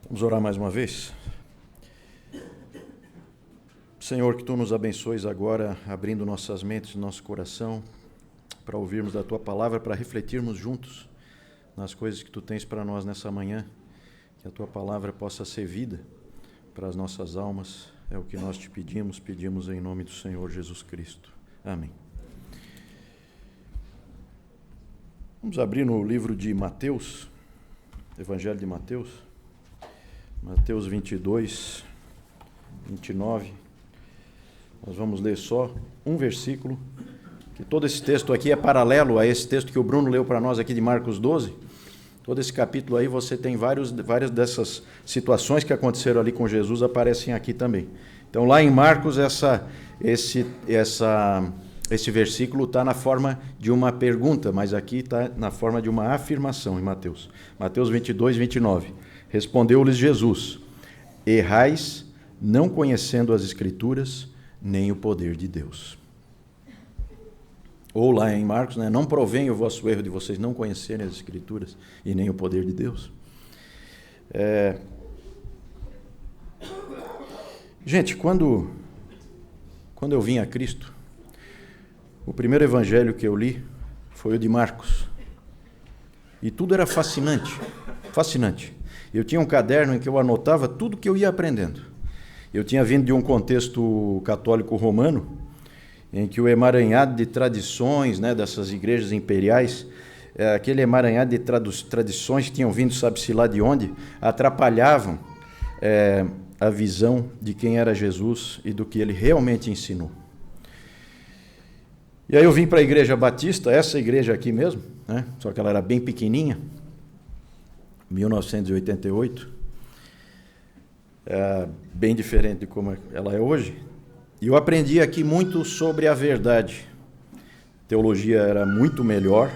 Vamos orar mais uma vez? Senhor, que Tu nos abençoes agora, abrindo nossas mentes e nosso coração, para ouvirmos da Tua palavra, para refletirmos juntos nas coisas que Tu tens para nós nessa manhã, que a Tua palavra possa ser vida para as nossas almas, é o que nós Te pedimos em nome do Senhor Jesus Cristo. Amém. Vamos abrir no livro de Mateus, Evangelho de Mateus, Mateus 22, 29, nós vamos ler só um versículo, que todo esse texto aqui é paralelo a esse texto que o Bruno leu para nós aqui de Marcos 12, todo esse capítulo aí você tem várias dessas situações que aconteceram ali com Jesus aparecem aqui também. Então lá em Marcos esse versículo está na forma de uma pergunta, mas aqui está na forma de uma afirmação em Mateus. Mateus 22, 29. Respondeu-lhes Jesus: errais, não conhecendo as Escrituras, nem o poder de Deus. Ou lá em Marcos, não provém o vosso erro de vocês não conhecerem as Escrituras e nem o poder de Deus. Gente, quando eu vim a Cristo, o primeiro evangelho que eu li foi o de Marcos. E tudo era fascinante, fascinante. Eu tinha um caderno em que eu anotava tudo que eu ia aprendendo. Eu tinha vindo de um contexto católico romano, em que o emaranhado de tradições, dessas igrejas imperiais, aquele emaranhado de tradições que tinham vindo, sabe-se lá de onde, atrapalhavam a visão de quem era Jesus e do que ele realmente ensinou. E aí eu vim para a igreja batista, essa igreja aqui mesmo, só que ela era bem pequenininha, 1988, bem diferente de como ela é hoje. E eu aprendi aqui muito sobre a verdade. A teologia era muito melhor,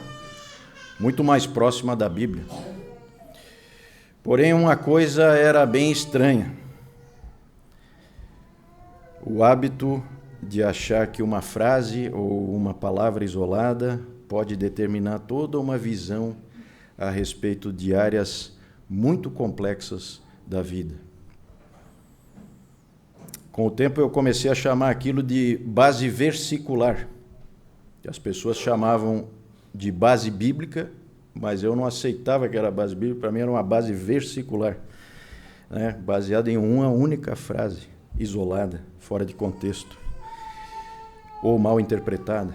muito mais próxima da Bíblia. Porém, uma coisa era bem estranha. O hábito de achar que uma frase ou uma palavra isolada pode determinar toda uma visão a respeito de áreas muito complexas da vida. Com o tempo eu comecei a chamar aquilo de base versicular. As pessoas chamavam de base bíblica, mas eu não aceitava que era base bíblica, para mim era uma base versicular, baseada em uma única frase, isolada, fora de contexto, ou mal interpretada.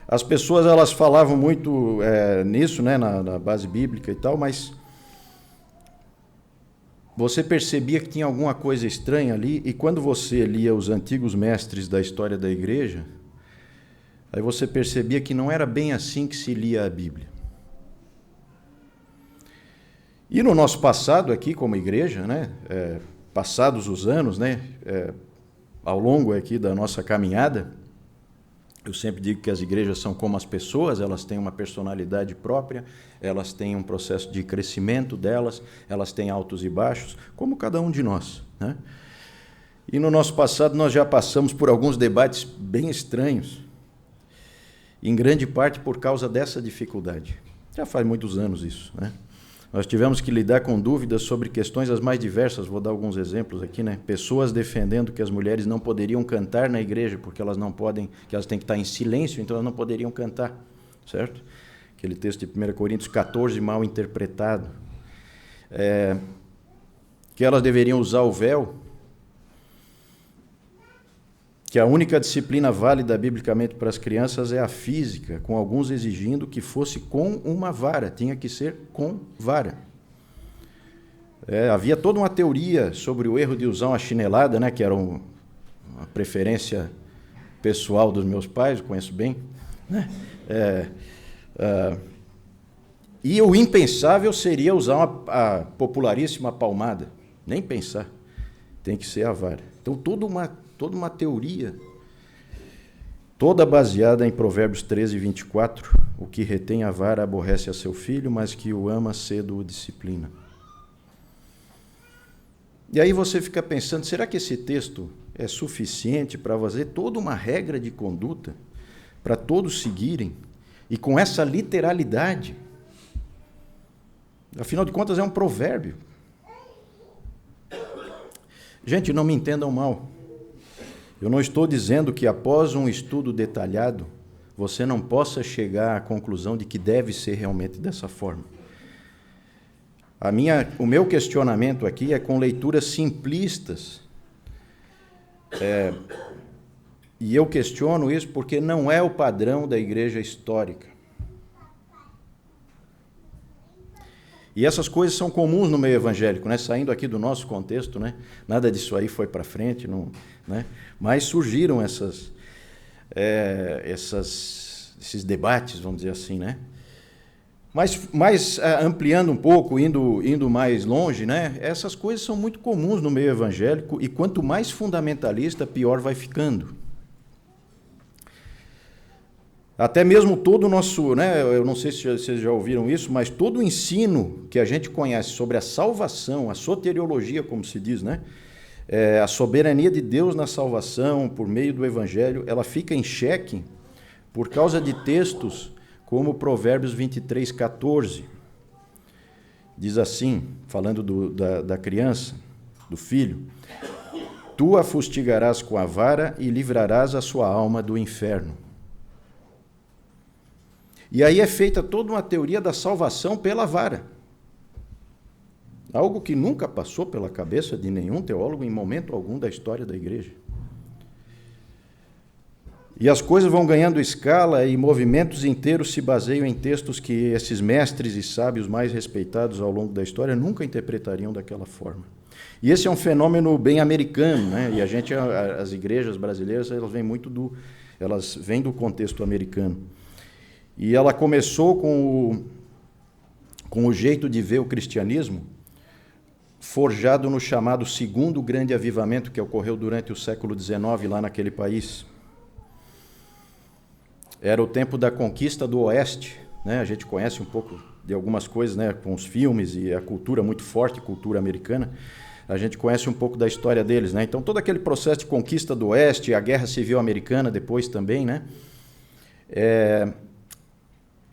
As pessoas elas falavam muito nisso, na base bíblica e tal, mas você percebia que tinha alguma coisa estranha ali, e quando você lia os antigos mestres da história da igreja, aí você percebia que não era bem assim que se lia a Bíblia. E no nosso passado aqui como igreja, passados os anos, ao longo aqui da nossa caminhada, eu sempre digo que as igrejas são como as pessoas, elas têm uma personalidade própria, elas têm um processo de crescimento delas, elas têm altos e baixos, como cada um de nós. E no nosso passado nós já passamos por alguns debates bem estranhos, em grande parte por causa dessa dificuldade. Já faz muitos anos isso, Nós tivemos que lidar com dúvidas sobre questões as mais diversas. Vou dar alguns exemplos aqui, Pessoas defendendo que as mulheres não poderiam cantar na igreja, porque elas não podem, que elas têm que estar em silêncio, então elas não poderiam cantar, certo? Aquele texto de 1 Coríntios 14, mal interpretado. Que elas deveriam usar o véu, que a única disciplina válida biblicamente para as crianças é a física, com alguns exigindo que fosse com uma vara, tinha que ser com vara. Havia toda uma teoria sobre o erro de usar uma chinelada, que era uma preferência pessoal dos meus pais, eu conheço bem. E o impensável seria usar a popularíssima palmada. Nem pensar, tem que ser a vara. Então, toda uma teoria, toda baseada em Provérbios 13, 24, o que retém a vara aborrece a seu filho, mas que o ama cedo o disciplina. E aí você fica pensando, será que esse texto é suficiente para fazer toda uma regra de conduta, para todos seguirem, e com essa literalidade? Afinal de contas, é um provérbio. Gente, não me entendam mal. Eu não estou dizendo que após um estudo detalhado, você não possa chegar à conclusão de que deve ser realmente dessa forma. O meu questionamento aqui é com leituras simplistas. E eu questiono isso porque não é o padrão da igreja histórica. E essas coisas são comuns no meio evangélico, né? Saindo aqui do nosso contexto, né? Nada disso aí foi para frente, não, né? Mas surgiram esses debates, vamos dizer assim, né? Mas ampliando um pouco, indo mais longe, né? Essas coisas são muito comuns no meio evangélico e quanto mais fundamentalista, pior vai ficando. Até mesmo todo o nosso, né, eu não sei se vocês já ouviram isso, mas todo o ensino que a gente conhece sobre a salvação, a soteriologia, como se diz, né, a soberania de Deus na salvação por meio do Evangelho, ela fica em xeque por causa de textos como Provérbios 23:14. Diz assim, falando da criança, do filho: tu a fustigarás com a vara e livrarás a sua alma do inferno. E aí é feita toda uma teoria da salvação pela vara. Algo que nunca passou pela cabeça de nenhum teólogo em momento algum da história da igreja. E as coisas vão ganhando escala e movimentos inteiros se baseiam em textos que esses mestres e sábios mais respeitados ao longo da história nunca interpretariam daquela forma. E esse é um fenômeno bem americano, né? E as igrejas brasileiras, elas vêm do contexto americano. E ela começou com o jeito de ver o cristianismo forjado no chamado segundo grande avivamento que ocorreu durante o século XIX lá naquele país. Era o tempo da conquista do Oeste, né? A gente conhece um pouco de algumas coisas, né? Com os filmes e a cultura muito forte, cultura americana. A gente conhece um pouco da história deles, né? Então todo aquele processo de conquista do Oeste, a Guerra Civil Americana depois também, né?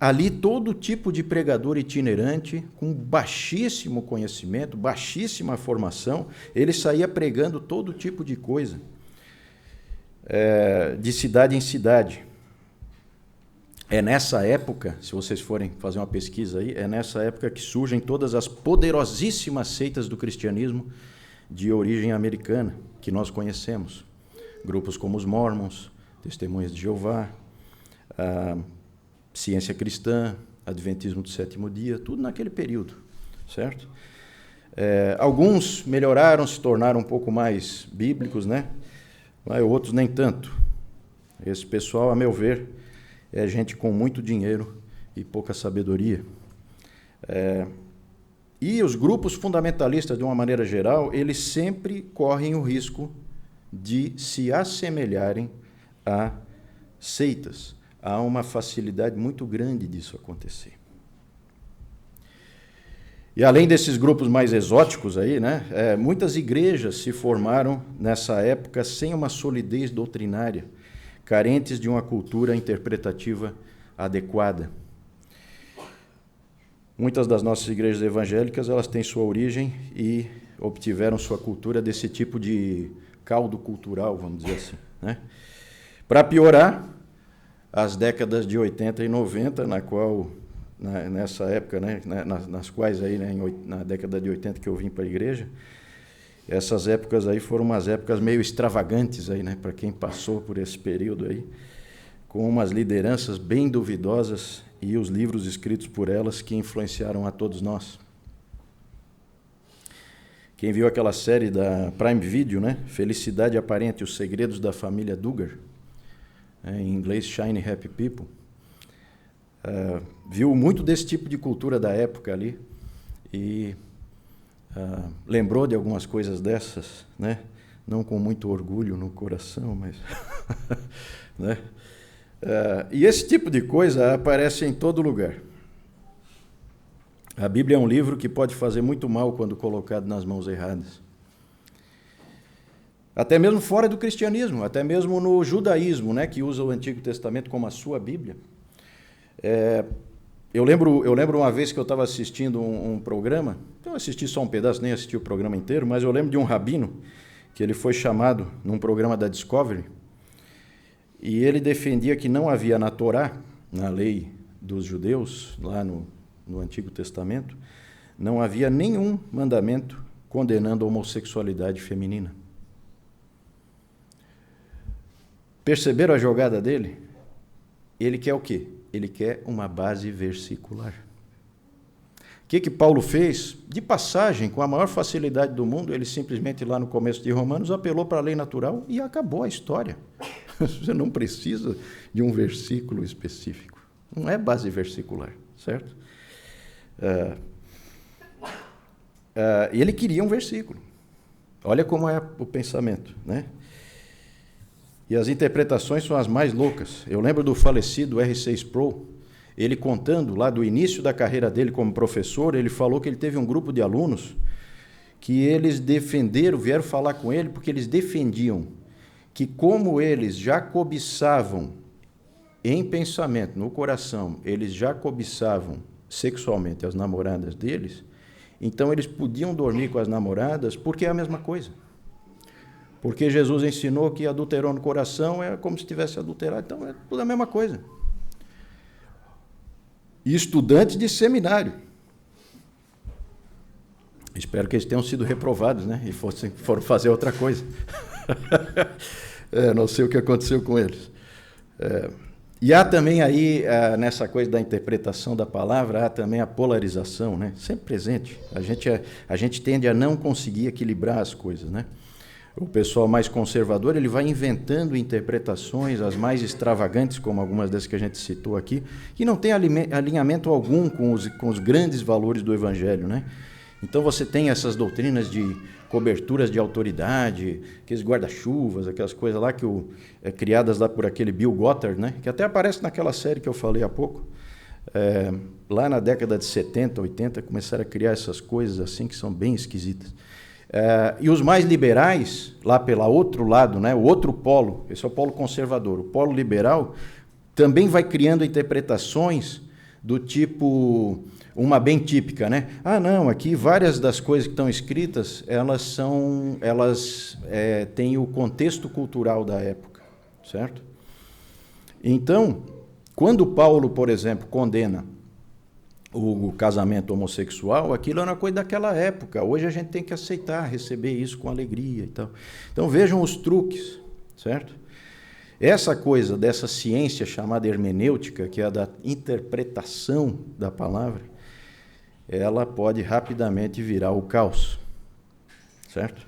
Ali todo tipo de pregador itinerante, com baixíssimo conhecimento, baixíssima formação, ele saía pregando todo tipo de coisa, de cidade em cidade. É nessa época, se vocês forem fazer uma pesquisa aí, é nessa época que surgem todas as poderosíssimas seitas do cristianismo de origem americana, que nós conhecemos. Grupos como os Mormons, Testemunhas de Jeová, Ciência Cristã, Adventismo do Sétimo Dia, tudo naquele período, certo? Alguns melhoraram, se tornaram um pouco mais bíblicos, né? Mas outros nem tanto. Esse pessoal, a meu ver, é gente com muito dinheiro e pouca sabedoria. E os grupos fundamentalistas, de uma maneira geral, eles sempre correm o risco de se assemelharem a seitas. Há uma facilidade muito grande disso acontecer. E além desses grupos mais exóticos aí, né, muitas igrejas se formaram nessa época sem uma solidez doutrinária, carentes de uma cultura interpretativa adequada. Muitas das nossas igrejas evangélicas, elas têm sua origem e obtiveram sua cultura desse tipo de caldo cultural, vamos dizer assim, né? Para piorar, as décadas de 80 e 90, nessa época, né, nas quais aí, né, na década de 80 que eu vim para a igreja, essas épocas aí foram umas épocas meio extravagantes aí, né, para quem passou por esse período aí, com umas lideranças bem duvidosas e os livros escritos por elas que influenciaram a todos nós. Quem viu aquela série da Prime Video, né, Felicidade Aparente, Os Segredos da Família Duggar, em inglês Shiny Happy People, viu muito desse tipo de cultura da época ali e lembrou de algumas coisas dessas, né? Não com muito orgulho no coração, mas né? E esse tipo de coisa aparece em todo lugar. A Bíblia é um livro que pode fazer muito mal quando colocado nas mãos erradas. Até mesmo fora do cristianismo, até mesmo no judaísmo, né, que usa o Antigo Testamento como a sua Bíblia. Eu lembro uma vez que eu estava assistindo um programa, eu assisti só um pedaço, nem assisti o programa inteiro, mas eu lembro de um rabino que ele foi chamado num programa da Discovery, e ele defendia que não havia na Torá, na lei dos judeus, lá no Antigo Testamento, não havia nenhum mandamento condenando a homossexualidade feminina. Perceberam a jogada dele? Ele quer o quê? Ele quer uma base versicular. O que Paulo fez? De passagem, com a maior facilidade do mundo, ele simplesmente, lá no começo de Romanos, apelou para a lei natural e acabou a história. Você não precisa de um versículo específico. Não é base versicular, certo? Ele queria um versículo. Olha como é o pensamento, né? E as interpretações são as mais loucas. Eu lembro do falecido R6 Sproul, ele contando lá do início da carreira dele como professor, ele falou que ele teve um grupo de alunos que eles vieram falar com ele porque eles defendiam que, como eles já cobiçavam em pensamento, no coração, eles já cobiçavam sexualmente as namoradas deles, então eles podiam dormir com as namoradas porque é a mesma coisa. Porque Jesus ensinou que adulterou no coração é como se tivesse adulterado, então é tudo a mesma coisa. E estudantes de seminário. Espero que eles tenham sido reprovados, né? E foram fazer outra coisa. Não sei o que aconteceu com eles. E há também aí, nessa coisa da interpretação da palavra, há também a polarização, né? Sempre presente. A gente tende a não conseguir equilibrar as coisas, né? O pessoal mais conservador, ele vai inventando interpretações, as mais extravagantes, como algumas dessas que a gente citou aqui, que não tem alinhamento algum com os grandes valores do Evangelho, né? Então você tem essas doutrinas de coberturas de autoridade, aqueles guarda-chuvas, aquelas coisas lá criadas lá por aquele Bill Gothard, né? Que até aparece naquela série que eu falei há pouco. Lá na década de 70, 80, começaram a criar essas coisas assim que são bem esquisitas. E os mais liberais, lá pelo outro lado, né, o outro polo, esse é o polo conservador, o polo liberal, também vai criando interpretações do tipo, uma bem típica, né? Não, aqui várias das coisas que estão escritas, elas têm o contexto cultural da época, certo? Então, quando Paulo, por exemplo, condena o casamento homossexual, aquilo era uma coisa daquela época. Hoje a gente tem que aceitar, receber isso com alegria e tal. Então vejam os truques, certo? Essa coisa dessa ciência chamada hermenêutica, que é a da interpretação da palavra, ela pode rapidamente virar o caos, certo?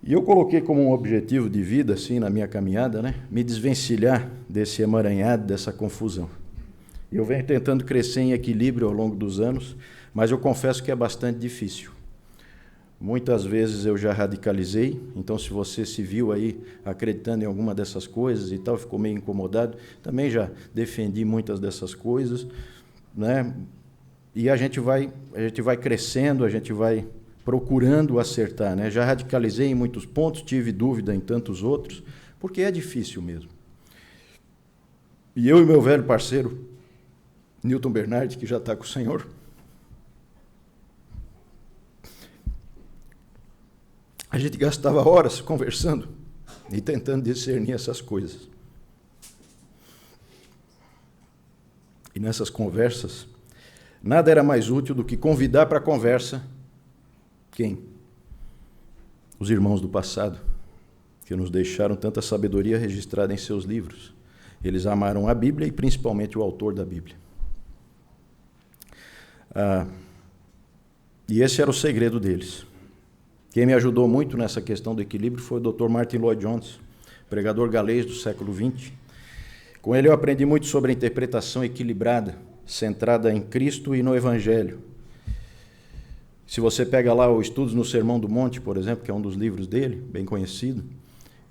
E eu coloquei como um objetivo de vida, assim, na minha caminhada, né, me desvencilhar desse emaranhado, dessa confusão. Eu venho tentando crescer em equilíbrio ao longo dos anos, mas eu confesso que é bastante difícil. Muitas vezes eu já radicalizei, então se você se viu aí acreditando em alguma dessas coisas e tal, ficou meio incomodado, também já defendi muitas dessas coisas, né? E a gente vai crescendo, a gente vai procurando acertar, né? Já radicalizei em muitos pontos, tive dúvida em tantos outros, porque é difícil mesmo. E eu e meu velho parceiro Newton Bernardi, que já está com o Senhor, a gente gastava horas conversando e tentando discernir essas coisas. E nessas conversas, nada era mais útil do que convidar para a conversa quem? Os irmãos do passado, que nos deixaram tanta sabedoria registrada em seus livros. Eles amaram a Bíblia e principalmente o autor da Bíblia. E esse era o segredo deles. Quem me ajudou muito nessa questão do equilíbrio foi o Dr. Martin Lloyd-Jones, pregador galês do século XX. Com ele eu aprendi muito sobre a interpretação equilibrada, centrada em Cristo e no Evangelho. Se você pega lá o Estudos no Sermão do Monte, por exemplo, que é um dos livros dele, bem conhecido,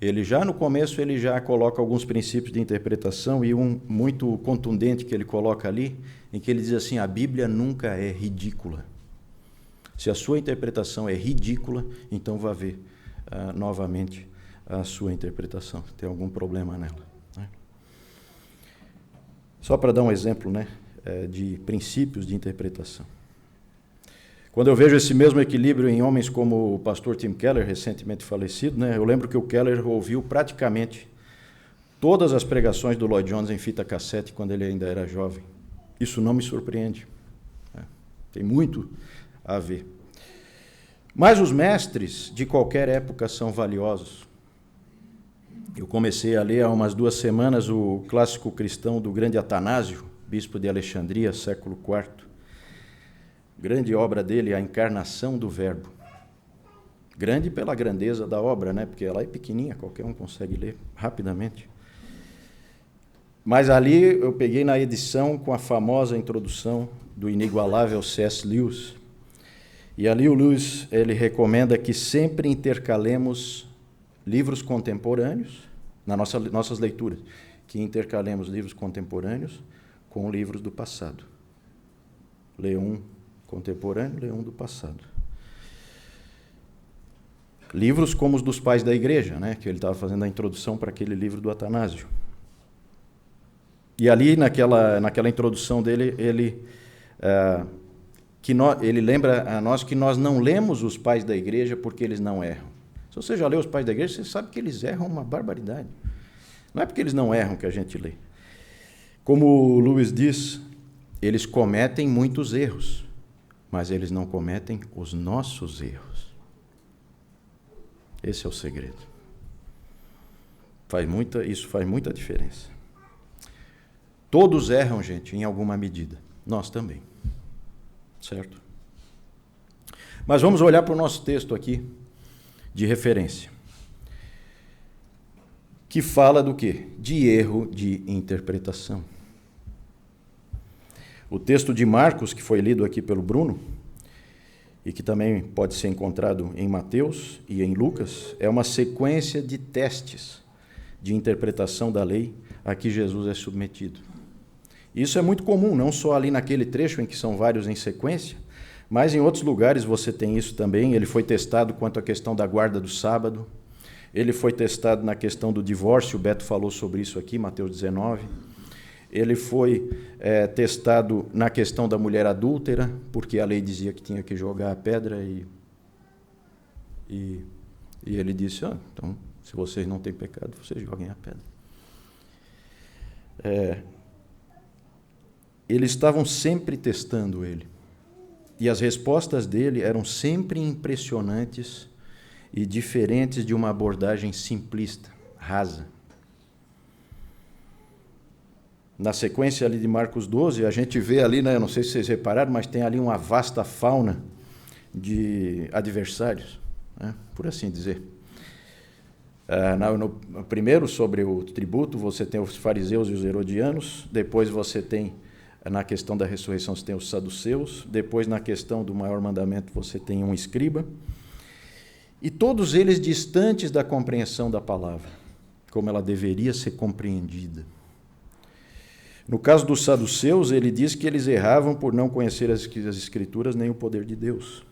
ele já no começo ele já coloca alguns princípios de interpretação, e um muito contundente que ele coloca ali, em que ele diz assim: a Bíblia nunca é ridícula. Se a sua interpretação é ridícula, então vá ver novamente a sua interpretação. Tem algum problema nela, né? Só para dar um exemplo, né, de princípios de interpretação. Quando eu vejo esse mesmo equilíbrio em homens como o pastor Tim Keller, recentemente falecido, né, eu lembro que o Keller ouviu praticamente todas as pregações do Lloyd Jones em fita cassete quando ele ainda era jovem. Isso não me surpreende. Né? Tem muito a ver. Mas os mestres de qualquer época são valiosos. Eu comecei a ler há umas 2 semanas o clássico cristão do grande Atanásio, bispo de Alexandria, século IV. Grande obra dele, A Encarnação do Verbo. Grande pela grandeza da obra, né? Porque ela é pequenininha, qualquer um consegue ler rapidamente. Mas ali eu peguei na edição com a famosa introdução do inigualável C.S. Lewis. E ali o Lewis, ele recomenda que sempre intercalemos livros contemporâneos, nas nossas leituras, que intercalemos livros contemporâneos com livros do passado. Lê um contemporâneo, lê um do passado. Livros como os dos pais da igreja, né, que ele estava fazendo a introdução para aquele livro do Atanásio. E ali, naquela introdução dele, ele lembra a nós que nós não lemos os pais da igreja porque eles não erram. Se você já leu os pais da igreja, você sabe que eles erram uma barbaridade. Não é porque eles não erram que a gente lê. Como o Lewis diz, eles cometem muitos erros, mas eles não cometem os nossos erros. Esse é o segredo. Isso faz muita diferença. Todos erram, gente, em alguma medida. Nós também. Certo? Mas vamos olhar para o nosso texto aqui, de referência. Que fala do quê? De erro de interpretação. O texto de Marcos, que foi lido aqui pelo Bruno, e que também pode ser encontrado em Mateus e em Lucas, é uma sequência de testes de interpretação da lei a que Jesus é submetido. Isso é muito comum, não só ali naquele trecho em que são vários em sequência, mas em outros lugares você tem isso também. Ele foi testado quanto à questão da guarda do sábado, ele foi testado na questão do divórcio, o Beto falou sobre isso aqui, Mateus 19. Ele foi testado na questão da mulher adúltera, porque a lei dizia que tinha que jogar a pedra e ele disse, então, se vocês não têm pecado, vocês joguem a pedra. Eles estavam sempre testando ele. E as respostas dele eram sempre impressionantes e diferentes de uma abordagem simplista, rasa. Na sequência ali de Marcos 12, a gente vê ali, né, não sei se vocês repararam, mas tem ali uma vasta fauna de adversários, né, por assim dizer. No primeiro, sobre o tributo, você tem os fariseus e os herodianos, depois você tem, na questão da ressurreição, você tem os saduceus, depois na questão do maior mandamento você tem um escriba, e todos eles distantes da compreensão da palavra, como ela deveria ser compreendida. No caso dos saduceus, ele diz que eles erravam por não conhecer as escrituras nem o poder de Deus.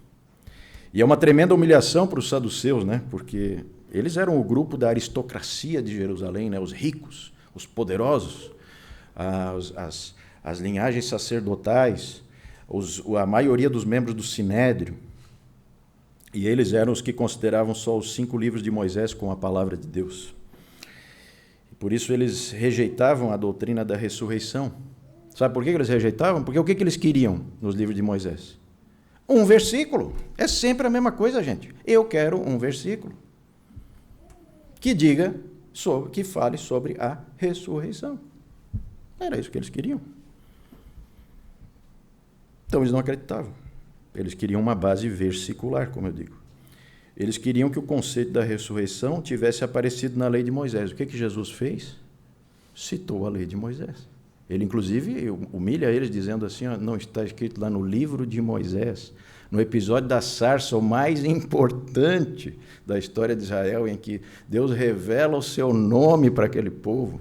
E é uma tremenda humilhação para os saduceus, né? Porque eles eram o grupo da aristocracia de Jerusalém, né? Os ricos, os poderosos, as linhagens sacerdotais, a maioria dos membros do Sinédrio. E eles eram os que consideravam só os 5 livros de Moisés como a palavra de Deus. Por isso eles rejeitavam a doutrina da ressurreição. Sabe por que eles rejeitavam? Porque o que eles queriam nos livros de Moisés? Um versículo. É sempre a mesma coisa, gente. Eu quero um versículo que diga, que fale sobre a ressurreição. Era isso que eles queriam. Então eles não acreditavam. Eles queriam uma base versicular, como eu digo. Eles queriam que o conceito da ressurreição tivesse aparecido na lei de Moisés. O que Jesus fez? Citou a lei de Moisés. Ele, inclusive, humilha eles dizendo assim, não está escrito lá no livro de Moisés, no episódio da sarça, o mais importante da história de Israel, em que Deus revela o seu nome para aquele povo.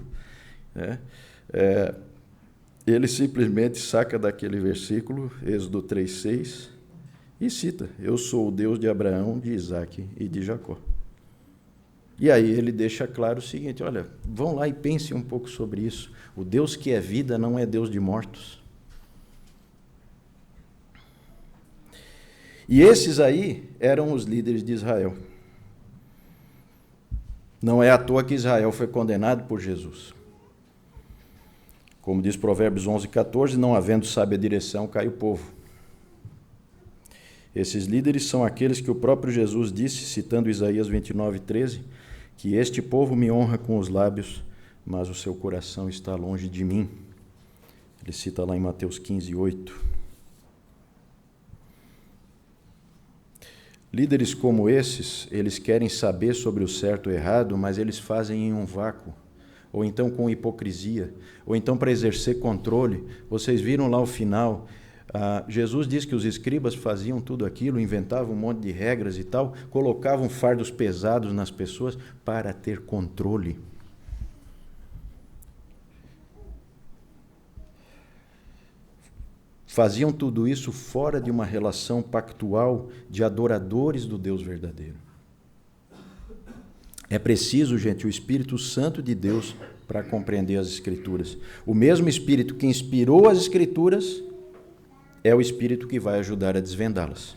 Ele simplesmente saca daquele versículo, Êxodo 3:6, e cita, eu sou o Deus de Abraão, de Isaque e de Jacó. E aí ele deixa claro o seguinte, olha, vão lá e pensem um pouco sobre isso. O Deus que é vida não é Deus de mortos. E esses aí eram os líderes de Israel. Não é à toa que Israel foi condenado por Jesus. Como diz Provérbios 11:14, não havendo sábia direção, cai o povo. Esses líderes são aqueles que o próprio Jesus disse, citando Isaías 29:13, que este povo me honra com os lábios, mas o seu coração está longe de mim. Ele cita lá em Mateus 15:8. Líderes como esses, eles querem saber sobre o certo e o errado, mas eles fazem em um vácuo, ou então com hipocrisia, ou então para exercer controle. Vocês viram lá o final, Jesus diz que os escribas faziam tudo aquilo, inventavam um monte de regras e tal, colocavam fardos pesados nas pessoas para ter controle. Faziam tudo isso fora de uma relação pactual de adoradores do Deus verdadeiro. É preciso, gente, o Espírito Santo de Deus para compreender as Escrituras. O mesmo Espírito que inspirou as Escrituras é o Espírito que vai ajudar a desvendá-las.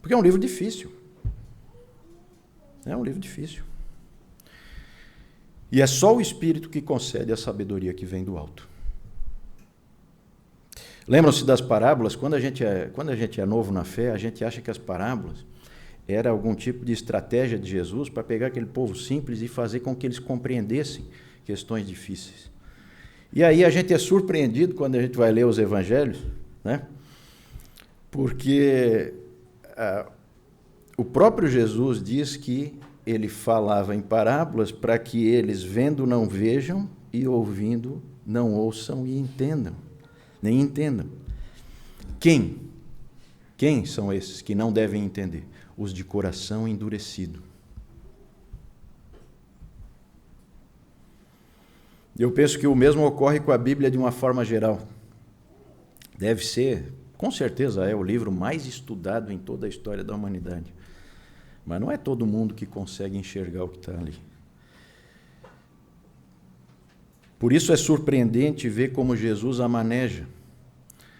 Porque é um livro difícil. É um livro difícil. E é só o Espírito que concede a sabedoria que vem do alto. Lembram-se das parábolas? Quando a gente é novo na fé, a gente acha que as parábolas era algum tipo de estratégia de Jesus para pegar aquele povo simples e fazer com que eles compreendessem questões difíceis. E aí a gente é surpreendido quando a gente vai ler os evangelhos, né? Porque o próprio Jesus diz que ele falava em parábolas para que eles, vendo, não vejam, e ouvindo, não ouçam e entendam. Nem entendam. Quem são esses que não devem entender? Os de coração endurecido. Eu penso que o mesmo ocorre com a Bíblia de uma forma geral. Deve ser, com certeza é o livro mais estudado em toda a história da humanidade. Mas não é todo mundo que consegue enxergar o que está ali. Por isso é surpreendente ver como Jesus a maneja.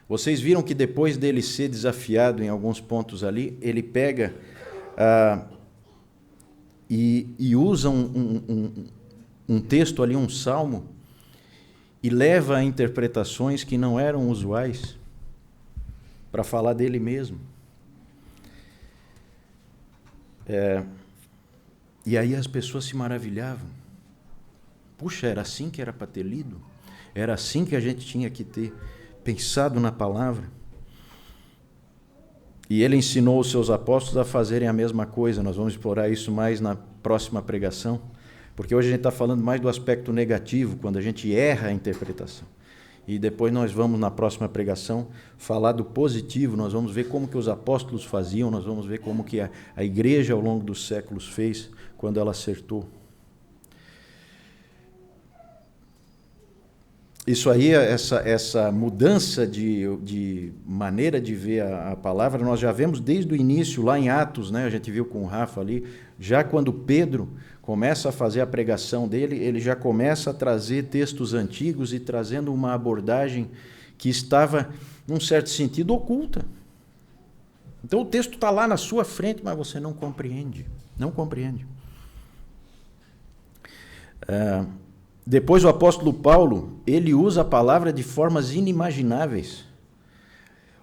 Vocês viram que depois dele ser desafiado em alguns pontos ali, ele pega e usa um texto ali, um salmo, e leva a interpretações que não eram usuais para falar dele mesmo. E aí as pessoas se maravilhavam. Puxa, era assim que era para ter lido? Era assim que a gente tinha que ter pensado na palavra? E ele ensinou os seus apóstolos a fazerem a mesma coisa. Nós vamos explorar isso mais na próxima pregação, porque hoje a gente está falando mais do aspecto negativo, quando a gente erra a interpretação. E depois nós vamos, na próxima pregação, falar do positivo. Nós vamos ver como que os apóstolos faziam, nós vamos ver como que a igreja ao longo dos séculos fez quando ela acertou. Isso aí, essa mudança de maneira de ver a palavra, nós já vemos desde o início, lá em Atos, né? A gente viu com o Rafa ali, já quando Pedro começa a fazer a pregação dele, ele já começa a trazer textos antigos e trazendo uma abordagem que estava, num certo sentido, oculta. Então o texto está lá na sua frente, mas você não compreende. Não compreende. Depois o apóstolo Paulo, ele usa a palavra de formas inimagináveis.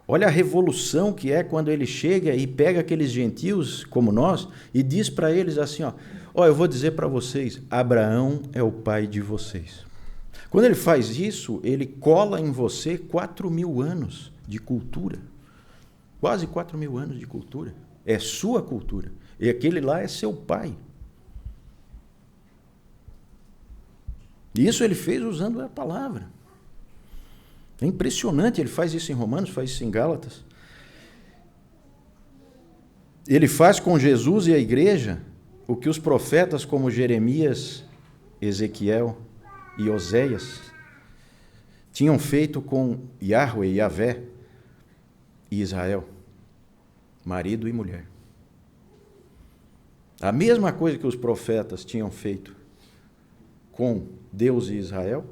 Olha a revolução que é quando ele chega e pega aqueles gentios como nós e diz para eles assim, eu vou dizer para vocês, Abraão é o pai de vocês. Quando ele faz isso, ele cola em você 4.000 anos de cultura. Quase 4.000 anos de cultura. É sua cultura. E aquele lá é seu pai. E isso ele fez usando a palavra. É impressionante, ele faz isso em Romanos, faz isso em Gálatas. Ele faz com Jesus e a igreja o que os profetas como Jeremias, Ezequiel e Oséias tinham feito com Yahweh, Yahvé e Israel, marido e mulher. A mesma coisa que os profetas tinham feito com Deus e Israel,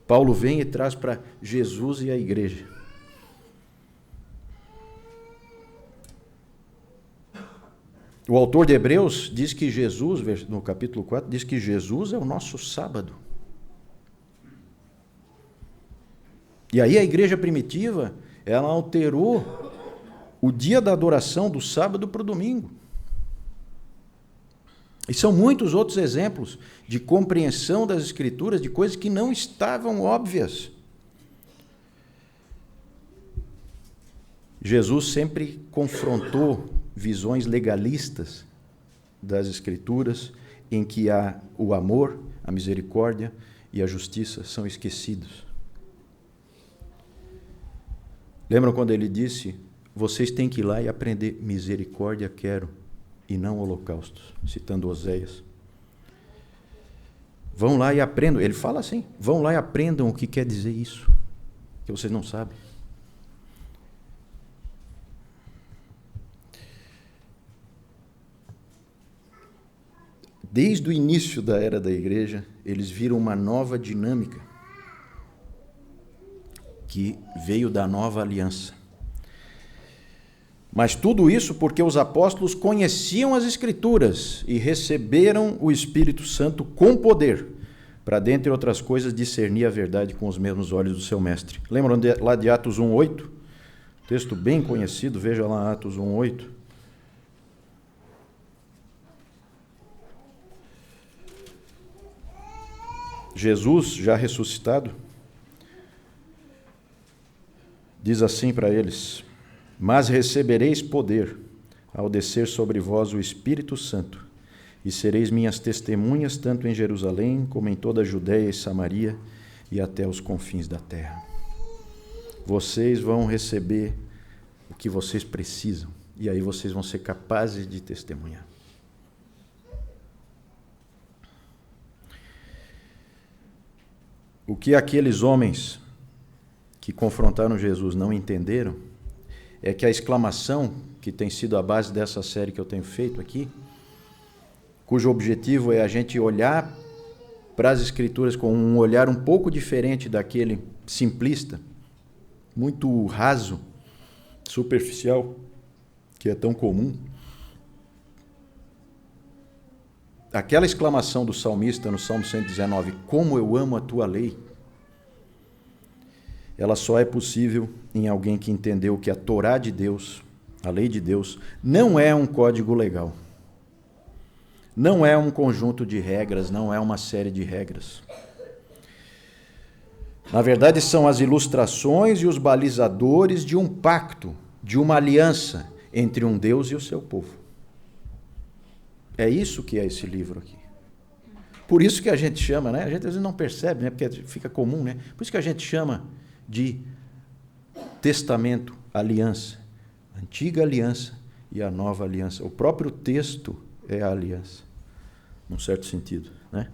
Paulo vem e traz para Jesus e a igreja. O autor de Hebreus diz que Jesus, no capítulo 4, diz que Jesus é o nosso sábado. E aí a igreja primitiva, ela alterou o dia da adoração do sábado para o domingo. E são muitos outros exemplos de compreensão das Escrituras, de coisas que não estavam óbvias. Jesus sempre confrontou visões legalistas das Escrituras, em que o amor, a misericórdia e a justiça são esquecidos. Lembram quando ele disse: vocês têm que ir lá e aprender misericórdia quero e não holocaustos, citando Oséias. Vão lá e aprendam. Ele fala assim: vão lá e aprendam o que quer dizer isso, que vocês não sabem. Desde o início da era da igreja, eles viram uma nova dinâmica que veio da nova aliança. Mas tudo isso porque os apóstolos conheciam as Escrituras e receberam o Espírito Santo com poder, para, dentre outras coisas, discernir a verdade com os mesmos olhos do seu mestre. Lembram lá de Atos 1:8? Texto bem conhecido, veja lá Atos 1:8. Jesus, já ressuscitado, diz assim para eles: mas recebereis poder ao descer sobre vós o Espírito Santo, e sereis minhas testemunhas tanto em Jerusalém como em toda a Judéia e Samaria e até os confins da terra. Vocês vão receber o que vocês precisam, e aí vocês vão ser capazes de testemunhar. O que aqueles homens que confrontaram Jesus não entenderam é que a exclamação, que tem sido a base dessa série que eu tenho feito aqui, cujo objetivo é a gente olhar para as Escrituras com um olhar um pouco diferente daquele simplista, muito raso, superficial, que é tão comum. Aquela exclamação do salmista no Salmo 119, como eu amo a tua lei, ela só é possível em alguém que entendeu que a Torá de Deus, a lei de Deus, não é um código legal. Não é um conjunto de regras, não é uma série de regras. Na verdade, são as ilustrações e os balizadores de um pacto, de uma aliança entre um Deus e o seu povo. É isso que é esse livro aqui. Por isso que a gente chama, né? A gente às vezes não percebe, né? Porque fica comum, né? Por isso que a gente chama de testamento, aliança. Antiga aliança e a nova aliança. O próprio texto é a aliança, num certo sentido, né?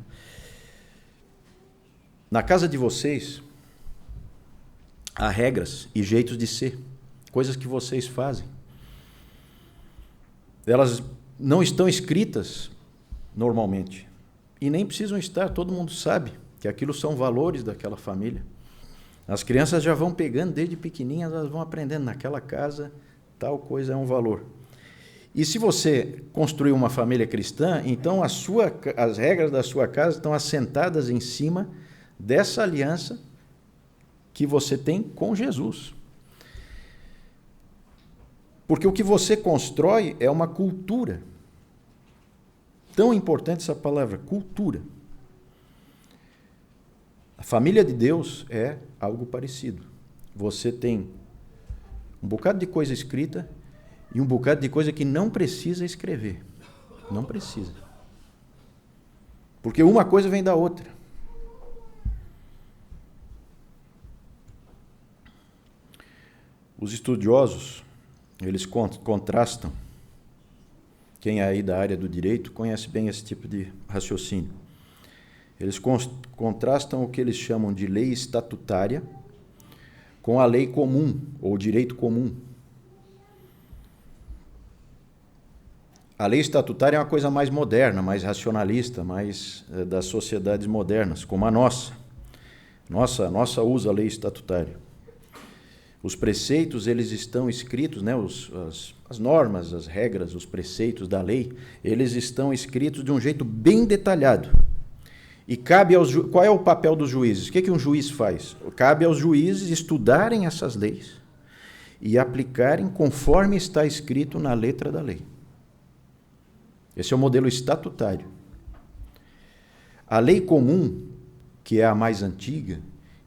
Na casa de vocês, há regras e jeitos de ser, coisas que vocês fazem. Elas não estão escritas normalmente e nem precisam estar, todo mundo sabe que aquilo são valores daquela família. As crianças já vão pegando desde pequenininhas, elas vão aprendendo, naquela casa tal coisa é um valor. E se você construir uma família cristã, então as regras da sua casa estão assentadas em cima dessa aliança que você tem com Jesus. Porque o que você constrói é uma cultura. Tão importante essa palavra, cultura. A família de Deus é algo parecido. Você tem um bocado de coisa escrita e um bocado de coisa que não precisa escrever. Não precisa. Porque uma coisa vem da outra. Os estudiosos, eles contrastam. Quem é aí da área do direito conhece bem esse tipo de raciocínio. Eles contrastam o que eles chamam de lei estatutária com a lei comum, ou direito comum. A lei estatutária é uma coisa mais moderna, mais racionalista, mais das sociedades modernas, como a nossa. A nossa usa a lei estatutária. Os preceitos, eles estão escritos, né, as normas, as regras, os preceitos da lei, eles estão escritos de um jeito bem detalhado. E cabe aos qual é o papel dos juízes? O que um juiz faz? Cabe aos juízes estudarem essas leis e aplicarem conforme está escrito na letra da lei. Esse é o modelo estatutário. A lei comum, que é a mais antiga,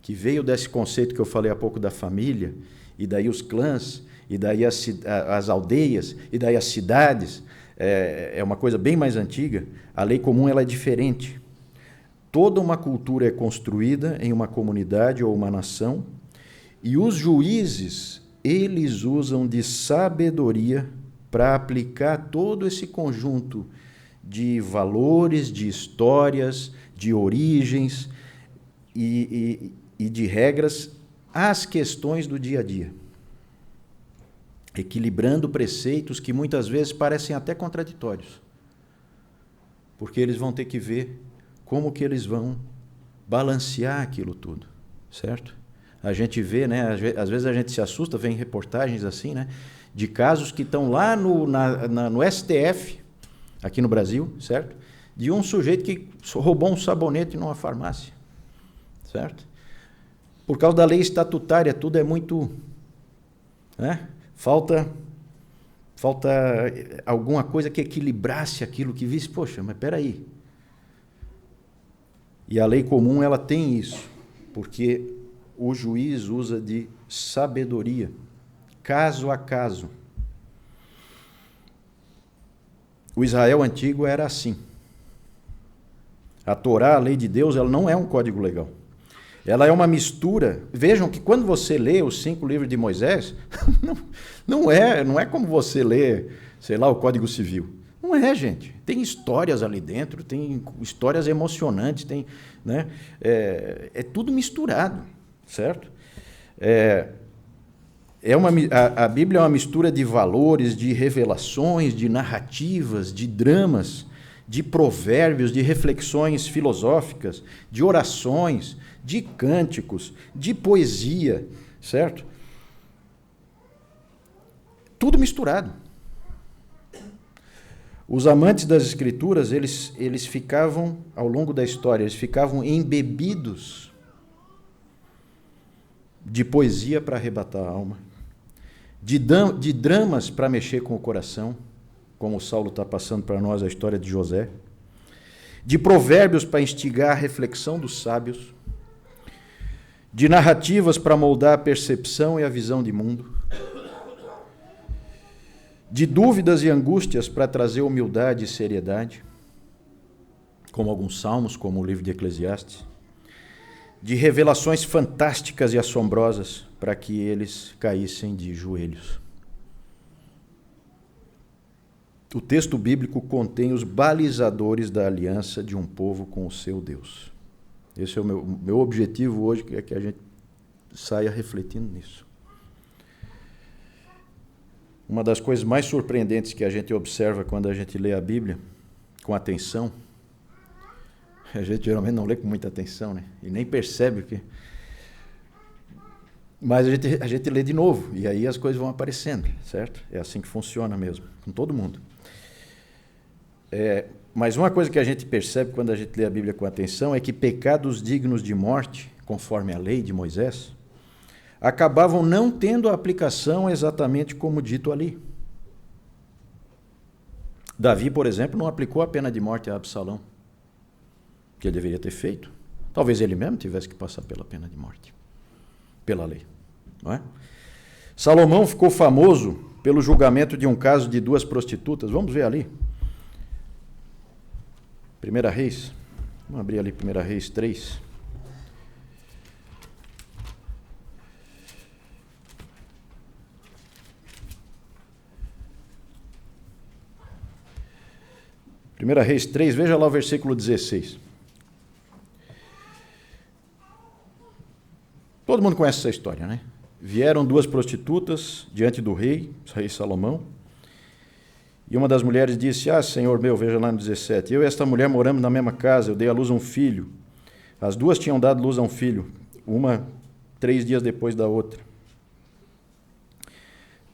que veio desse conceito que eu falei há pouco da família, e daí os clãs, e daí as aldeias, e daí as cidades, é uma coisa bem mais antiga. A lei comum ela é diferente. Toda uma cultura é construída em uma comunidade ou uma nação, e os juízes, eles usam de sabedoria para aplicar todo esse conjunto de valores, de histórias, de origens e de regras às questões do dia a dia, equilibrando preceitos que muitas vezes parecem até contraditórios, porque eles vão ter que ver como que eles vão balancear aquilo tudo, certo? A gente vê, né, às vezes a gente se assusta, vem reportagens assim, né, de casos que estão lá no STF, aqui no Brasil, certo? De um sujeito que roubou um sabonete numa farmácia, certo? Por causa da lei estatutária, tudo é muito, né? Falta alguma coisa que equilibrasse aquilo, que visse, poxa, mas espera aí. E a lei comum, ela tem isso, porque o juiz usa de sabedoria, caso a caso. O Israel antigo era assim. A Torá, a lei de Deus, ela não é um código legal. Ela é uma mistura. Vejam que quando você lê os 5 livros de Moisés, não é como você lê, sei lá, o Código Civil. Não é, gente. Tem histórias ali dentro, tem histórias emocionantes, tem, né? É tudo misturado, certo? A Bíblia é uma mistura de valores, de revelações, de narrativas, de dramas, de provérbios, de reflexões filosóficas, de orações, de cânticos, de poesia, certo? Tudo misturado. Os amantes das Escrituras, eles ficavam, ao longo da história, eles ficavam embebidos de poesia para arrebatar a alma, de dramas para mexer com o coração, como o Saulo está passando para nós a história de José, de provérbios para instigar a reflexão dos sábios, de narrativas para moldar a percepção e a visão de mundo, de dúvidas e angústias para trazer humildade e seriedade, como alguns salmos, como o livro de Eclesiastes, de revelações fantásticas e assombrosas para que eles caíssem de joelhos. O texto bíblico contém os balizadores da aliança de um povo com o seu Deus. Esse é o meu objetivo hoje, é que a gente saia refletindo nisso. Uma das coisas mais surpreendentes que a gente observa quando a gente lê a Bíblia com atenção, a gente geralmente não lê com muita atenção, né? E nem percebe o que... Mas a gente lê de novo, e aí as coisas vão aparecendo, certo? É assim que funciona mesmo, com todo mundo. Mas uma coisa que a gente percebe quando a gente lê a Bíblia com atenção é que pecados dignos de morte, conforme a lei de Moisés, acabavam não tendo a aplicação exatamente como dito ali. Davi, por exemplo, não aplicou a pena de morte a Absalão, que ele deveria ter feito. Talvez ele mesmo tivesse que passar pela pena de morte, pela lei, não é? Salomão ficou famoso pelo julgamento de um caso de 2 prostitutas. Vamos ver ali. 1 Reis. Vamos abrir ali 1 Reis 3. Primeira Reis 3, veja lá o versículo 16. Todo mundo conhece essa história, né? Vieram 2 prostitutas diante do rei Salomão, e uma das mulheres disse: Senhor meu, veja lá no 17, eu e esta mulher moramos na mesma casa, eu dei à luz a um filho. As 2 tinham dado luz a um filho, uma 3 dias depois da outra.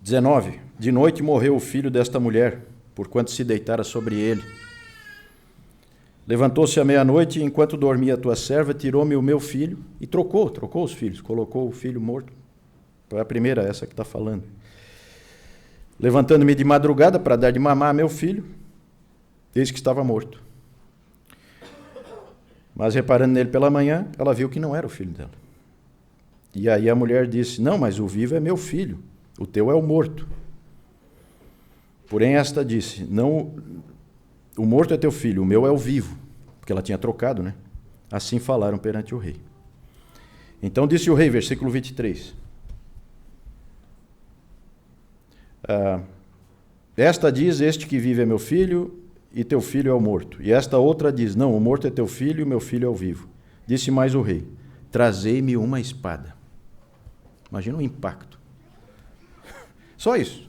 19. De noite morreu o filho desta mulher, porquanto se deitara sobre ele. Levantou-se à meia-noite, e enquanto dormia a tua serva, tirou-me o meu filho, e trocou os filhos, colocou o filho morto. Foi a primeira, essa que está falando. Levantando-me de madrugada para dar de mamar a meu filho, eis que estava morto. Mas reparando nele pela manhã, ela viu que não era o filho dela. E aí a mulher disse: não, mas o vivo é meu filho, o teu é o morto. Porém esta disse: não, o morto é teu filho, o meu é o vivo. Porque ela tinha trocado, né? Assim falaram perante o rei. Então disse o rei, versículo 23. Esta diz: este que vive é meu filho, e teu filho é o morto. E esta outra diz: não, o morto é teu filho, e meu filho é o vivo. Disse mais o rei: trazei-me uma espada. Imagina o impacto. Só isso.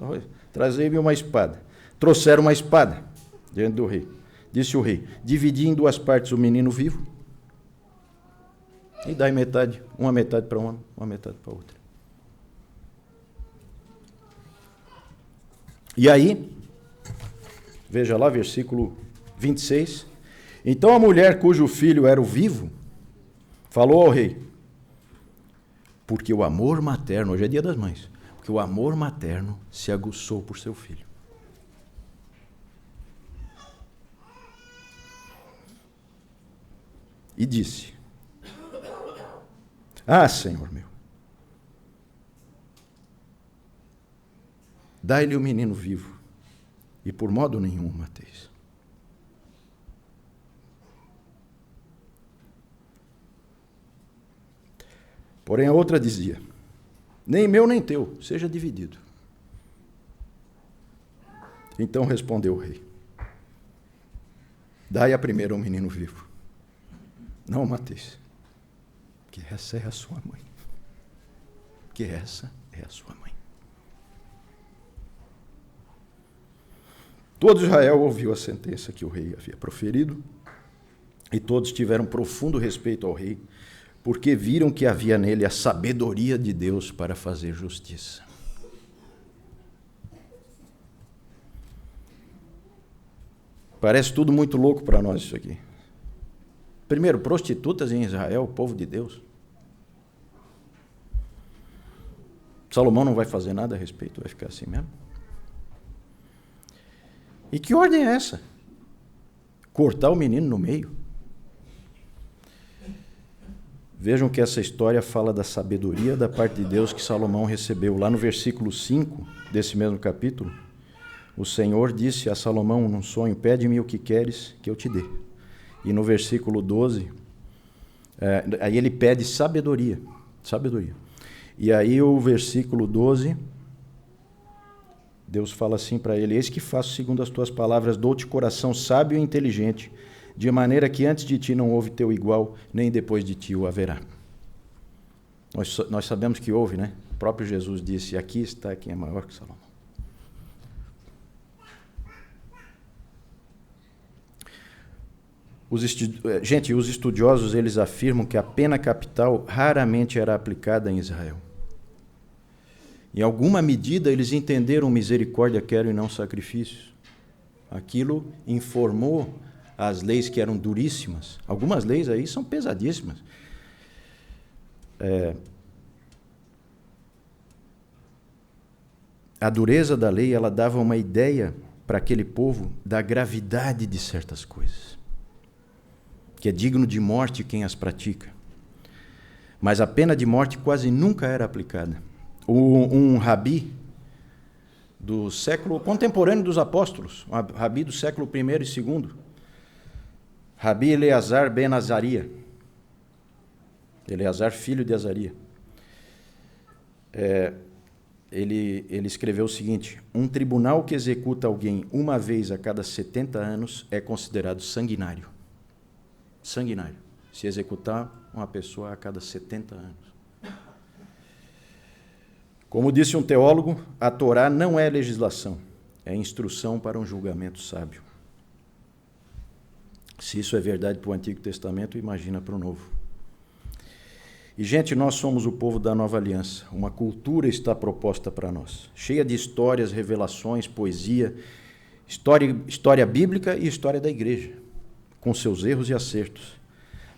Trazei-me uma espada. Trouxeram uma espada diante do rei. Disse o rei: dividi em duas partes o menino vivo, e dai metade, uma metade para uma metade para outra. E aí, veja lá, versículo 26. Então a mulher cujo filho era o vivo, falou ao rei, porque o amor materno, hoje é dia das mães, porque o amor materno se aguçou por seu filho. E disse: ah, Senhor meu, dai-lhe o menino vivo, e por modo nenhum o mateis. Porém a outra dizia: nem meu nem teu, seja dividido. Então respondeu o rei: dai a primeira o menino vivo, não o mateis, que essa é a sua mãe. Que essa é a sua mãe. Todo Israel ouviu a sentença que o rei havia proferido, e todos tiveram profundo respeito ao rei, porque viram que havia nele a sabedoria de Deus para fazer justiça. Parece tudo muito louco para nós isso aqui. Primeiro, prostitutas em Israel, o povo de Deus. Salomão não vai fazer nada a respeito, vai ficar assim mesmo. E que ordem é essa? Cortar o menino no meio? Vejam que essa história fala da sabedoria da parte de Deus que Salomão recebeu. Lá no versículo 5 desse mesmo capítulo, o Senhor disse a Salomão num sonho: pede-me o que queres que eu te dê. E no versículo 12, aí ele pede sabedoria. E aí o versículo 12, Deus fala assim para ele: eis que faço segundo as tuas palavras, dou-te coração sábio e inteligente, de maneira que antes de ti não houve teu igual, nem depois de ti o haverá. Nós sabemos que houve, né? O próprio Jesus disse: aqui está quem é maior que Salomão. Gente, os estudiosos, eles afirmam que a pena capital raramente era aplicada em Israel. Em alguma medida, eles entenderam misericórdia quero e não sacrifícios. Aquilo informou as leis que eram duríssimas. Algumas leis aí são pesadíssimas. A dureza da lei, ela dava uma ideia para aquele povo da gravidade de certas coisas, que é digno de morte quem as pratica. Mas a pena de morte quase nunca era aplicada. Um rabi do século contemporâneo dos apóstolos, um rabi do século I e II, Rabi Eleazar ben Azaria, Eleazar filho de Azaria, ele escreveu o seguinte: um tribunal que executa alguém uma vez a cada 70 anos é considerado sanguinário. Sanguinário, se executar uma pessoa a cada 70 anos. Como disse um teólogo, a Torá não é legislação, é instrução para um julgamento sábio. Se isso é verdade para o Antigo Testamento, imagina para o Novo. E, gente, nós somos o povo da nova aliança. Uma cultura está proposta para nós, cheia de histórias, revelações, poesia, história bíblica e história da igreja, com seus erros e acertos.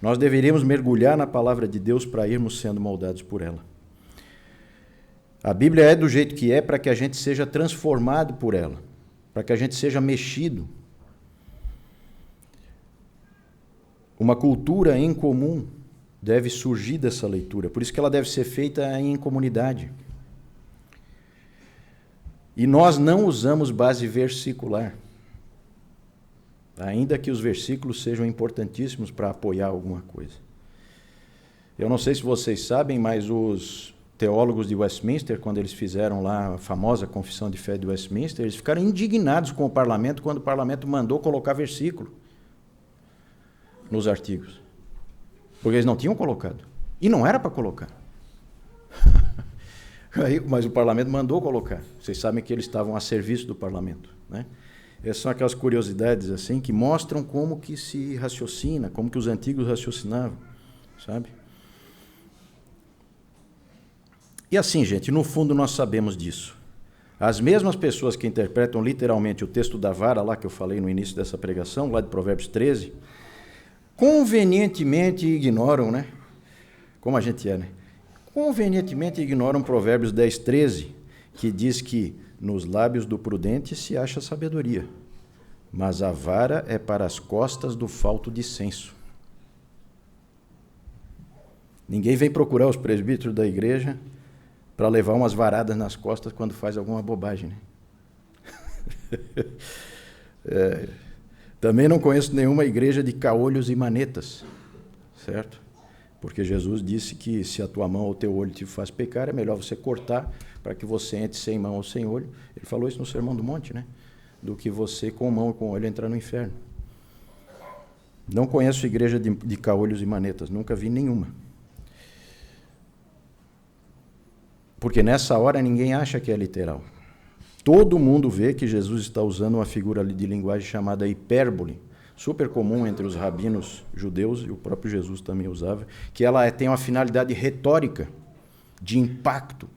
Nós deveríamos mergulhar na palavra de Deus para irmos sendo moldados por ela. A Bíblia é do jeito que é para que a gente seja transformado por ela, para que a gente seja mexido. Uma cultura em comum deve surgir dessa leitura, por isso que ela deve ser feita em comunidade. E nós não usamos base versicular, ainda que os versículos sejam importantíssimos para apoiar alguma coisa. Eu não sei se vocês sabem, mas os teólogos de Westminster, quando eles fizeram lá a famosa Confissão de Fé de Westminster, eles ficaram indignados com o parlamento quando o parlamento mandou colocar versículo nos artigos. Porque eles não tinham colocado. E não era para colocar. Mas o parlamento mandou colocar. Vocês sabem que eles estavam a serviço do parlamento, né? Essas são aquelas curiosidades assim que mostram como que se raciocina, como que os antigos raciocinavam, sabe? E assim, gente, no fundo nós sabemos disso. As mesmas pessoas que interpretam literalmente o texto da vara, lá que eu falei no início dessa pregação, lá de Provérbios 13, convenientemente ignoram, né? Como a gente é, né? Convenientemente ignoram Provérbios 10, 13, que diz que nos lábios do prudente se acha sabedoria, mas a vara é para as costas do falto de senso. Ninguém vem procurar os presbíteros da igreja para levar umas varadas nas costas quando faz alguma bobagem, né? Também não conheço nenhuma igreja de caolhos e manetas, certo? Porque Jesus disse que se a tua mão ou o teu olho te faz pecar, é melhor você cortar para que você entre sem mão ou sem olho. Ele falou isso no Sermão do Monte, né? Do que você com mão ou com olho entrar no inferno. Não conheço igreja de caolhos e manetas, nunca vi nenhuma. Porque nessa hora ninguém acha que é literal. Todo mundo vê que Jesus está usando uma figura de linguagem chamada hipérbole, super comum entre os rabinos judeus, e o próprio Jesus também usava, que ela tem uma finalidade retórica, de impacto,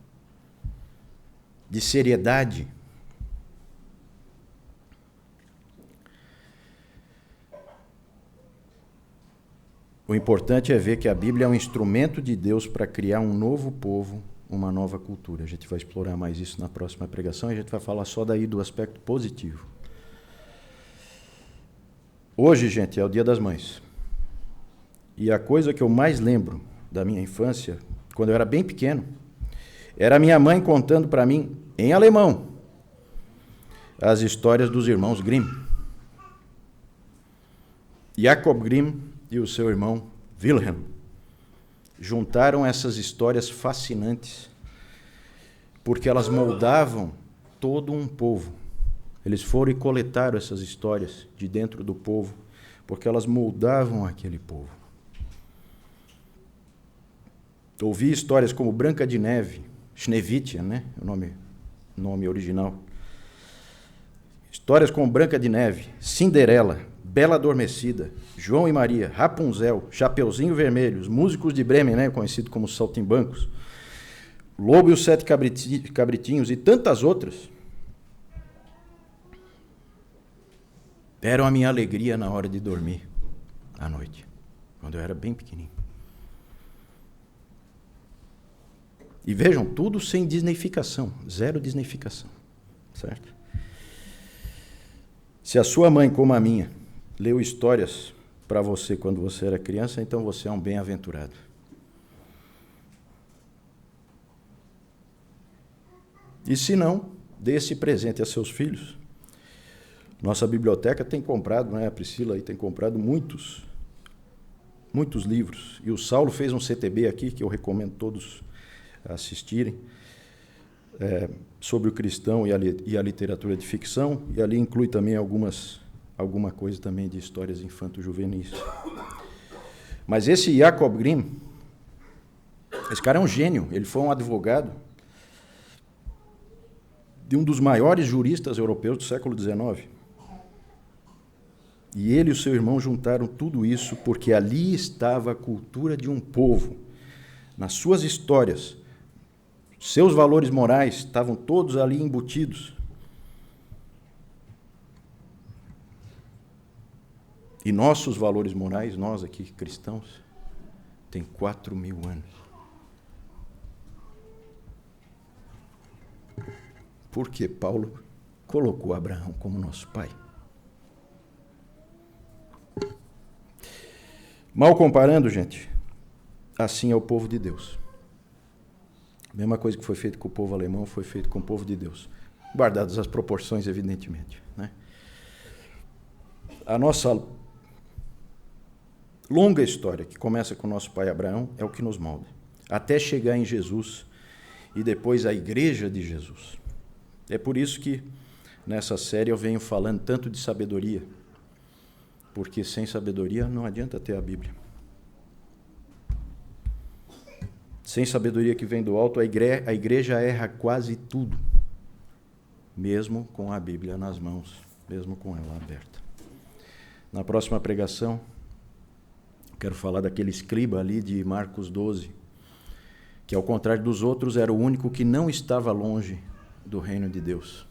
de seriedade. O importante é ver que a Bíblia é um instrumento de Deus para criar um novo povo, uma nova cultura. A gente vai explorar mais isso na próxima pregação e a gente vai falar só daí do aspecto positivo. Hoje, gente, é o Dia das Mães. E a coisa que eu mais lembro da minha infância, quando eu era bem pequeno, era minha mãe contando para mim, em alemão, as histórias dos irmãos Grimm. Jacob Grimm e o seu irmão Wilhelm juntaram essas histórias fascinantes, porque elas moldavam todo um povo. Eles foram e coletaram essas histórias de dentro do povo, porque elas moldavam aquele povo. Ouvi histórias como Branca de Neve, Schneewittchen, né? O nome original. Histórias como Branca de Neve, Cinderela, Bela Adormecida, João e Maria, Rapunzel, Chapeuzinho Vermelho, os músicos de Bremen, né? Conhecido como Saltimbancos, Lobo e os Sete Cabritinhos e tantas outras. Eram a minha alegria na hora de dormir à noite, quando eu era bem pequenininho. E vejam, tudo sem disneyficação, zero disneyficação, certo? Se a sua mãe, como a minha, leu histórias para você quando você era criança, então você é um bem-aventurado. E se não, dê esse presente a seus filhos. Nossa biblioteca tem comprado, né? A Priscila aí tem comprado muitos livros. E o Saulo fez um CTB aqui, que eu recomendo todos assistirem, sobre o cristão e a literatura de ficção, e ali inclui também alguma coisa também de histórias infanto-juvenis. Mas esse Jacob Grimm, esse cara é um gênio, ele foi um advogado de um dos maiores juristas europeus do século XIX. E ele e o seu irmão juntaram tudo isso porque ali estava a cultura de um povo. nas suas histórias, seus valores morais estavam todos ali embutidos. E nossos valores morais, nós aqui cristãos, tem 4.000 anos. Porque Paulo colocou Abraão como nosso pai. Mal comparando, gente, assim é o povo de Deus. A mesma coisa que foi feito com o povo alemão foi feito com o povo de Deus. Guardadas as proporções, evidentemente, né? A nossa longa história, que começa com o nosso pai Abraão, é o que nos molda. Até chegar em Jesus e depois a igreja de Jesus. É por isso que nessa série eu venho falando tanto de sabedoria. Porque sem sabedoria não adianta ter a Bíblia. Sem sabedoria que vem do alto, a igreja erra quase tudo. Mesmo com a Bíblia nas mãos, mesmo com ela aberta. Na próxima pregação, quero falar daquele escriba ali de Marcos 12, que ao contrário dos outros era o único que não estava longe do reino de Deus.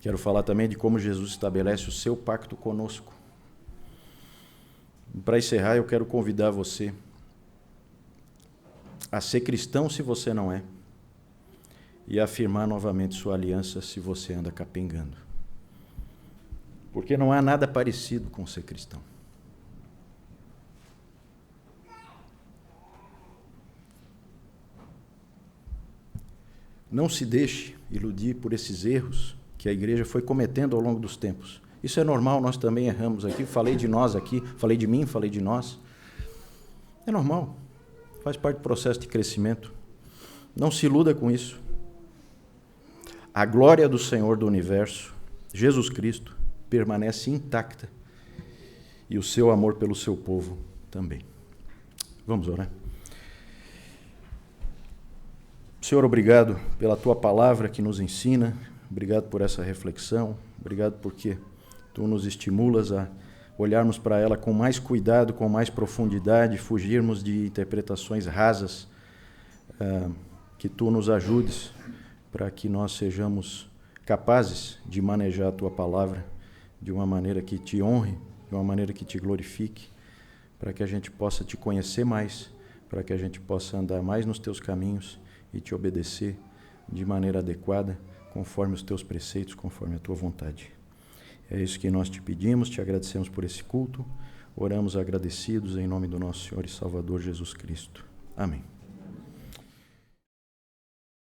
Quero falar também de como Jesus estabelece o seu pacto conosco. Para encerrar, eu quero convidar você a ser cristão se você não é, e a afirmar novamente sua aliança se você anda capengando. Porque não há nada parecido com ser cristão. Não se deixe iludir por esses erros que a igreja foi cometendo ao longo dos tempos. Isso é normal, nós também erramos aqui. Falei de nós aqui, falei de mim, falei de nós. É normal, faz parte do processo de crescimento. Não se iluda com isso. A glória do Senhor do universo, Jesus Cristo, permanece intacta e o seu amor pelo seu povo também. Vamos orar. Senhor, obrigado pela tua palavra que nos ensina, obrigado por essa reflexão, obrigado porque tu nos estimulas a olharmos para ela com mais cuidado, com mais profundidade, fugirmos de interpretações rasas, que tu nos ajudes para que nós sejamos capazes de manejar a tua palavra de uma maneira que te honre, de uma maneira que te glorifique, para que a gente possa te conhecer mais, para que a gente possa andar mais nos teus caminhos e te obedecer de maneira adequada, conforme os teus preceitos, conforme a tua vontade. É isso que nós te pedimos, te agradecemos por esse culto, oramos agradecidos em nome do nosso Senhor e Salvador Jesus Cristo. Amém.